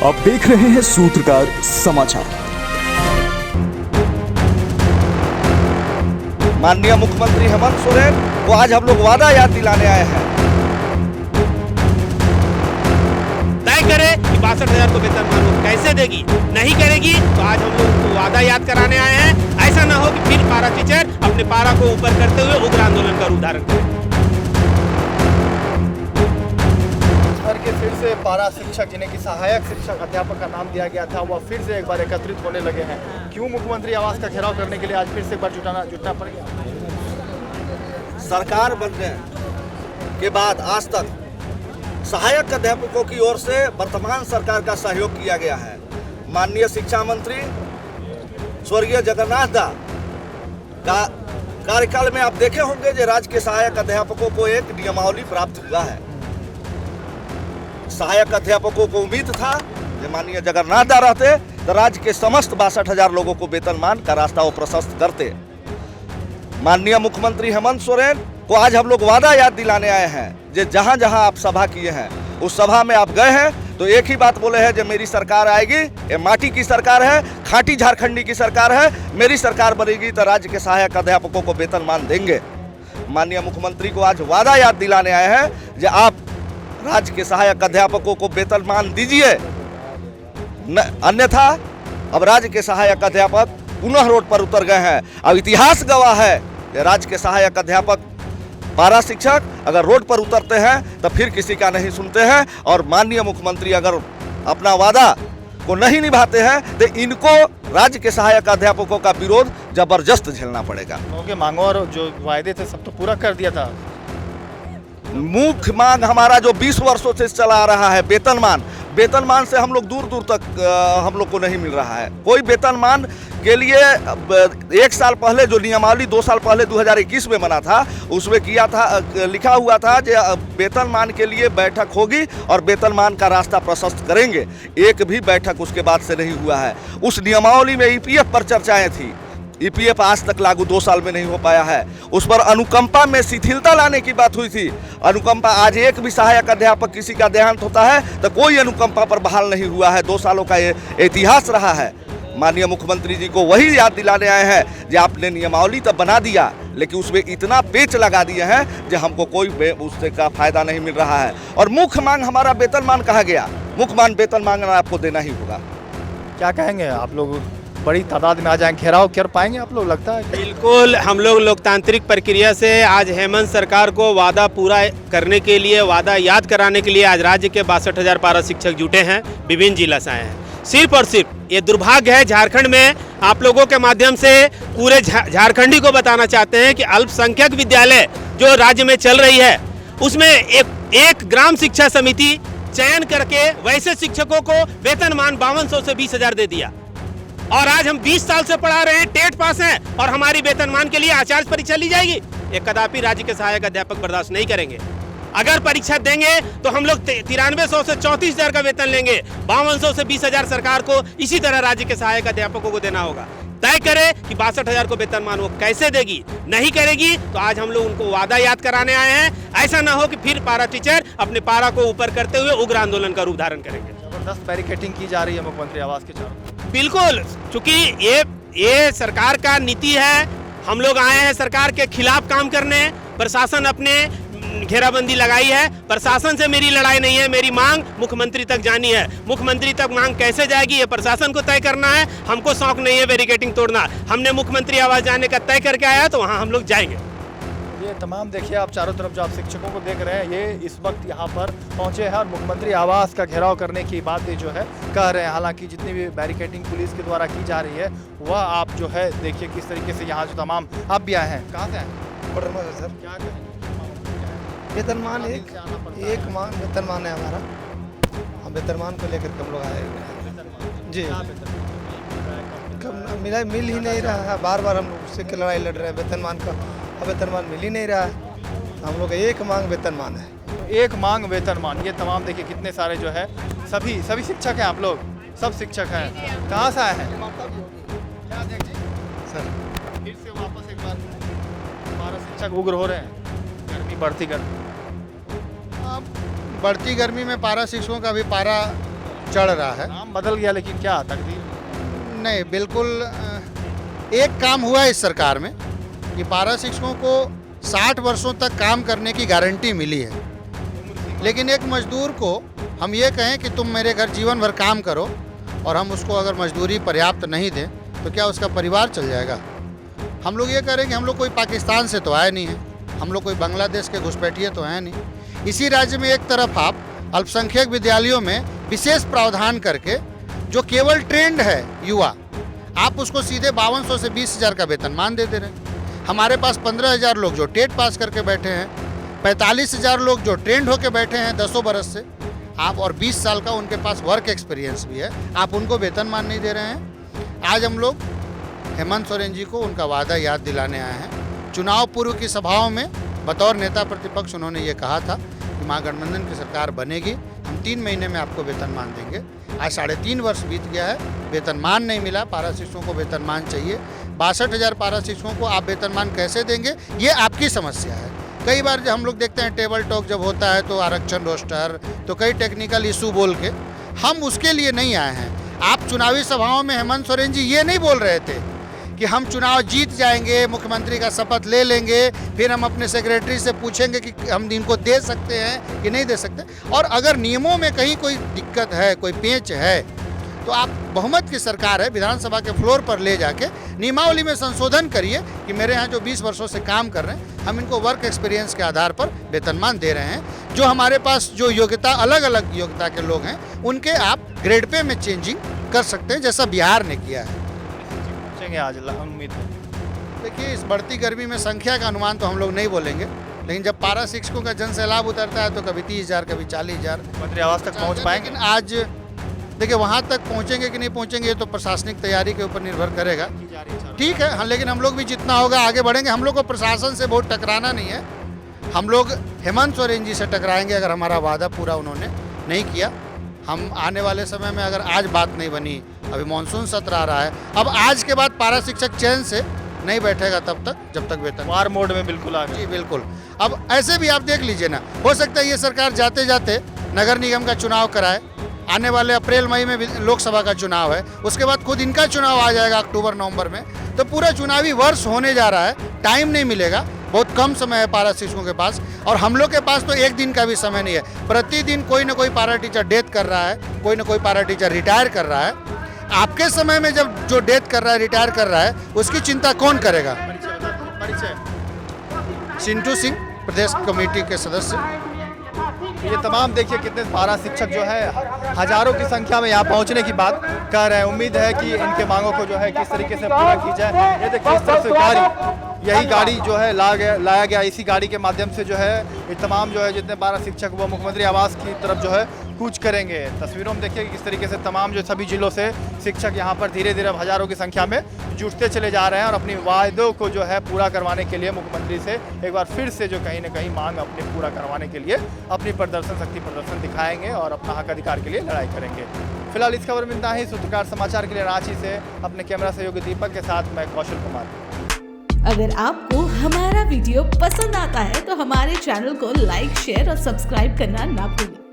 आप देख रहे हैं सूत्रकार समाचार। माननीय मुख्यमंत्री हेमंत सोरेन को आज हम लोग वादा याद दिलाने आए हैं। तय करे कि 62,000 को वेतनमान वो कैसे देगी, नहीं करेगी तो आज हम लोग उनको वादा याद कराने आए हैं। ऐसा ना हो कि फिर पारा टीचर अपने पारा को ऊपर करते हुए उग्र आंदोलन का रूप धारण करें। के फिर से पारा शिक्षक जिन्हें कि सहायक शिक्षक अध्यापक का नाम दिया गया था, वह फिर से एक बार एकत्रित होने लगे हैं। क्यों मुख्यमंत्री आवास का घेराव करने के लिए आज फिर से एक बार जुटना पड़ गया? सरकार बनने के बाद आज तक सहायक अध्यापकों की ओर से वर्तमान सरकार का सहयोग किया गया है। माननीय शिक्षा मंत्री स्वर्गीय जगन्नाथ दा का कार्यकाल में आप देखे होंगे कि राज्य के सहायक अध्यापकों को एक नियमावली प्राप्त हुआ है। सहायक अध्यापकों को उम्मीद था कि माननीय जगन्नाथ दा रहते तो राज्य के समस्त 62,000 लोगों को वेतनमान का रास्ता वो प्रशस्त करते। माननीय मुख्यमंत्री हेमंत सोरेन को आज हम लोग वादा याद दिलाने आए हैं कि जहां जहां आप सभा किए हैं उस सभा में आप गए हैं तो एक ही बात बोले हैं कि मेरी सरकार आएगी, ये माटी की सरकार है, खाटी झारखंडी की सरकार है, मेरी सरकार बनेगी तो राज्य के सहायक अध्यापकों को वेतनमान देंगे। माननीय मुख्यमंत्री को आज वादा याद दिलाने आए हैं कि आप राज्य के सहायक अध्यापकों को वेतनमान दीजिए, अन्यथा अब राज्य के सहायक अध्यापक पुनः रोड पर उतर गए हैं। अब इतिहास गवाह है कि राज्य के सहायक अध्यापक पारा शिक्षक अगर रोड पर उतरते हैं तो फिर किसी का नहीं सुनते हैं, और माननीय मुख्यमंत्री अगर अपना वादा को नहीं निभाते हैं तो इनको राज्य के सहायक अध्यापकों का विरोध जबरदस्त झेलना पड़ेगा। क्योंकि मांगों और जो वायदे थे सब तो पूरा कर दिया था। मुख्य मांग हमारा जो 20 वर्षों से चला आ रहा है वेतनमान से हम लोग दूर दूर तक हम लोग को नहीं मिल रहा है। कोई वेतनमान के लिए एक साल पहले जो नियमावली 2 साल पहले 2021 में बना था उसमें किया था, लिखा हुआ था कि वेतनमान के लिए बैठक होगी और वेतनमान का रास्ता प्रशस्त करेंगे। एक भी बैठक उसके बाद से नहीं हुआ है। उस नियमावली में ईपीएफ पर चर्चाएं थी, ईपीएफ आज तक लागू 2 साल में नहीं हो पाया है। उस पर अनुकंपा में शिथिलता लाने की बात हुई थी। अनुकंपा आज एक भी सहायक अध्यापक किसी का देहांत होता है तो कोई अनुकंपा पर बहाल नहीं हुआ है। 2 सालों का ये इतिहास रहा है। माननीय मुख्यमंत्री जी को वही याद दिलाने आए हैं कि आपने नियमावली तो बना दिया लेकिन उसमें इतना पेच लगा दिए हैं कि हमको कोई उससे का फायदा नहीं मिल रहा है। और मुख्य मांग हमारा वेतनमान कहा गया, मुख्य मांग वेतनमान आपको देना ही होगा। क्या कहेंगे आप लोग? बड़ी तादाद में आ जाएं, घेराव कर पाएंगे आप लोग, लगता है? बिल्कुल, हम लोग लोकतांत्रिक प्रक्रिया से आज हेमंत सरकार को वादा पूरा करने के लिए, वादा याद कराने के लिए आज राज्य के 62,000 पारा शिक्षक जुटे हैं, विभिन्न जिला से आए हैं। सिर्फ और सिर्फ ये दुर्भाग्य है झारखंड में, आप लोगों के माध्यम से पूरे झारखंडी को बताना चाहते हैं कि अल्पसंख्यक विद्यालय जो राज्य में चल रही है उसमें एक ग्राम शिक्षा समिति चयन करके वैसे शिक्षकों को वेतनमान 5200 से 20,000 दे दिया। और आज हम 20 साल से पढ़ा रहे हैं, टेट पास हैं और हमारी वेतनमान के लिए आचार्य परीक्षा ली जाएगी। ये कदापि राज्य के सहायक अध्यापक बर्दाश्त नहीं करेंगे। अगर परीक्षा देंगे तो हम लोग 9300 से 34,000 का वेतन लेंगे। 5200 से 20,000 सरकार को इसी तरह राज्य के सहायक अध्यापकों को देना होगा। तय करे कि 62,000 को वेतनमान वो कैसे देगी, नहीं करेगी तो आज हम लोग उनको वादा याद कराने आए हैं। ऐसा ना हो कि फिर पारा टीचर अपने पारा को ऊपर करते हुए उग्र आंदोलन का रूप धारण करेंगे। जबरदस्त बैरिकेडिंग की जा रही है मुख्यमंत्री आवास के चारों। बिल्कुल, चूंकि ये सरकार का नीति है। हम लोग आए हैं सरकार के खिलाफ काम करने। प्रशासन अपने घेराबंदी लगाई है, प्रशासन से मेरी लड़ाई नहीं है, मेरी मांग मुख्यमंत्री तक जानी है। मुख्यमंत्री तक मांग कैसे जाएगी ये प्रशासन को तय करना है। हमको शौक नहीं है बैरिकेडिंग तोड़ना। हमने मुख्यमंत्री आवास जाने का तय करके आया तो वहाँ हम लोग जाएंगे। ये तमाम देखिए आप चारों तरफ जो आप शिक्षकों को देख रहे हैं, ये इस वक्त यहाँ पर पहुँचे हैं और मुख्यमंत्री आवास का घेराव करने की बातें जो है कह रहे हैं। हालांकि जितनी भी बैरिकेडिंग पुलिस के द्वारा की जा रही है वह आप जो है देखिए किस तरीके से यहाँ जो तमाम आप भी आए हैं। कहाँ से आए सर? क्या कहें? वेतनमान एक मांग वेतनमान है हमारा। हम वेतनमान को लेकर हम लोग आए हैं जी। कब मिल ही नहीं रहा है, बार बार हम लोग उससे लड़ाई लड़ रहे हैं वेतनमान का। अब वेतनमान मिल ही नहीं रहा है। हम लोग एक मांग वेतनमान है, एक मांग वेतनमान। ये तमाम देखिए कितने सारे जो है सभी शिक्षक हैं, आप लोग सब शिक्षक हैं। कहाँ से आए हैं सर? फिर से वापस एक बार हमारा शिक्षक उग्र हो रहे हैं। गर्मी बढ़ती गर्मी बढ़ती गर्मी में पारा शिक्षकों का भी पारा चढ़ रहा है। नाम बदल गया लेकिन क्या तकदीर? नहीं, बिल्कुल एक काम हुआ है इस सरकार में कि पारा शिक्षकों को 60 वर्षों तक काम करने की गारंटी मिली है, लेकिन एक मजदूर को हम ये कहें कि तुम मेरे घर जीवन भर काम करो और हम उसको अगर मजदूरी पर्याप्त नहीं दें तो क्या उसका परिवार चल जाएगा? हम लोग ये करेंगे, हम लोग कोई पाकिस्तान से तो आए नहीं हैं, हम लोग कोई बांग्लादेश के घुसपैठिए तो हैं नहीं। इसी राज्य में एक तरफ आप अल्पसंख्यक विद्यालयों में विशेष प्रावधान करके जो केवल ट्रेंड है युवा, आप उसको सीधे 5200 से 20,000 का वेतनमान दे दे रहे हैं। हमारे पास 15,000 लोग जो टेट पास करके बैठे हैं, 45,000 लोग जो ट्रेंड होके बैठे हैं 10 बरस से, आप और 20 साल का उनके पास वर्क एक्सपीरियंस भी है, आप उनको वेतनमान नहीं दे रहे हैं। आज हम लोग हेमंत सोरेन जी को उनका वादा याद दिलाने आए हैं। चुनाव पूर्व की सभाओं में बतौर नेता प्रतिपक्ष उन्होंने ये कहा था कि महागठबंधन की सरकार बनेगी, हम 3 महीने में आपको वेतनमान देंगे। आज 3.5 वर्ष बीत गया है, वेतनमान नहीं मिला। पारा शिक्षकों को वेतनमान चाहिए। 62,000 पारा शिक्षकों को आप वेतनमान कैसे देंगे, ये आपकी समस्या है। कई बार जब हम लोग देखते हैं टेबल टॉक जब होता है तो आरक्षण रोस्टर, तो कई टेक्निकल इशू बोल के, हम उसके लिए नहीं आए हैं। आप चुनावी सभाओं में हेमंत सोरेन जी ये नहीं बोल रहे थे कि हम चुनाव जीत जाएंगे, मुख्यमंत्री का शपथ ले लेंगे, फिर हम अपने सेक्रेटरी से पूछेंगे कि हम इनको दे सकते हैं कि नहीं दे सकते। और अगर नियमों में कहीं कोई दिक्कत है, कोई पेंच है, तो आप बहुमत की सरकार है, विधानसभा के फ्लोर पर ले जाके नियमावली में संशोधन करिए कि मेरे यहाँ जो 20 वर्षों से काम कर रहे हैं, हम इनको वर्क एक्सपीरियंस के आधार पर वेतनमान दे रहे हैं। जो हमारे पास जो योग्यता, अलग अलग योग्यता के लोग हैं, उनके आप ग्रेड पे में चेंजिंग कर सकते हैं, जैसा बिहार ने किया है। आज उम्मीद है। देखिए, इस बढ़ती गर्मी में संख्या का अनुमान तो हम लोग नहीं बोलेंगे, लेकिन जब पारा शिक्षकों का जन सैलाब उतरता है तो कभी 30,000, कभी 40,000 मुख्यमंत्री आवास तक पहुंच पाएंगे। लेकिन आज देखिए वहाँ तक पहुँचेंगे कि नहीं पहुँचेंगे ये तो प्रशासनिक तैयारी के ऊपर निर्भर करेगा। ठीक है, हाँ, लेकिन हम लोग भी जितना होगा आगे बढ़ेंगे। हम लोग को प्रशासन से बहुत टकराना नहीं है, हम लोग हेमंत सोरेन जी से टकराएंगे अगर हमारा वादा पूरा उन्होंने नहीं किया। हम आने वाले समय में अगर आज बात नहीं बनी, अभी मानसून सत्र आ रहा है, अब आज के बाद पारा शिक्षक चैन से नहीं बैठेगा तब तक जब तक वेतन वार मोड में बिल्कुल आ गए। जी बिल्कुल। अब ऐसे भी आप देख लीजिए ना, हो सकता है ये सरकार जाते जाते नगर निगम का चुनाव कराए, आने वाले अप्रैल मई में लोकसभा का चुनाव है, उसके बाद खुद इनका चुनाव आ जाएगा अक्टूबर नवंबर में, तो पूरा चुनावी वर्ष होने जा रहा है, टाइम नहीं मिलेगा। बहुत कम समय है पारा शिक्षकों के पास, और हम लोग के पास तो एक दिन का भी समय नहीं है। प्रतिदिन कोई ना कोई पारा टीचर डेथ कर रहा है, कोई ना कोई पारा टीचर रिटायर कर रहा है। आपके समय में जब जो डेथ कर रहा है, रिटायर कर रहा है, उसकी चिंता कौन करेगा? चिंटू सिंह, प्रदेश कमेटी के सदस्य। ये तमाम देखिए कितने पारा शिक्षक जो है हजारों की संख्या में यहाँ पहुँचने की बात कर रहे हैं। उम्मीद है कि इनके मांगों को जो है किस तरीके से पूरा की जाए। ये देखिए इस तरफ से गाड़ी, यही गाड़ी जो है लाया गया, इसी गाड़ी के माध्यम से जो है ये तमाम जो है जितने पारा शिक्षक वो मुख्यमंत्री आवास की तरफ जो है कूच करेंगे। तस्वीरों में देखिए किस तरीके से तमाम जो सभी जिलों से शिक्षक यहाँ पर धीरे धीरे हजारों की संख्या में जुटते चले जा रहे हैं और अपनी वायदों को जो है पूरा करवाने के लिए मुख्यमंत्री से एक बार फिर से जो कहीं ना कहीं मांग अपने पूरा करवाने के लिए अपनी शक्ति प्रदर्शन दिखाएंगे और अपना हक अधिकार के लिए लड़ाई करेंगे। फिलहाल इस खबर में इतना ही। सूत्रकार समाचार के लिए रांची से अपने कैमरा सहयोगी दीपक के साथ मैं कौशल कुमार। अगर आपको हमारा वीडियो पसंद आता है तो हमारे चैनल को लाइक, शेयर और सब्सक्राइब करना ना भूलें।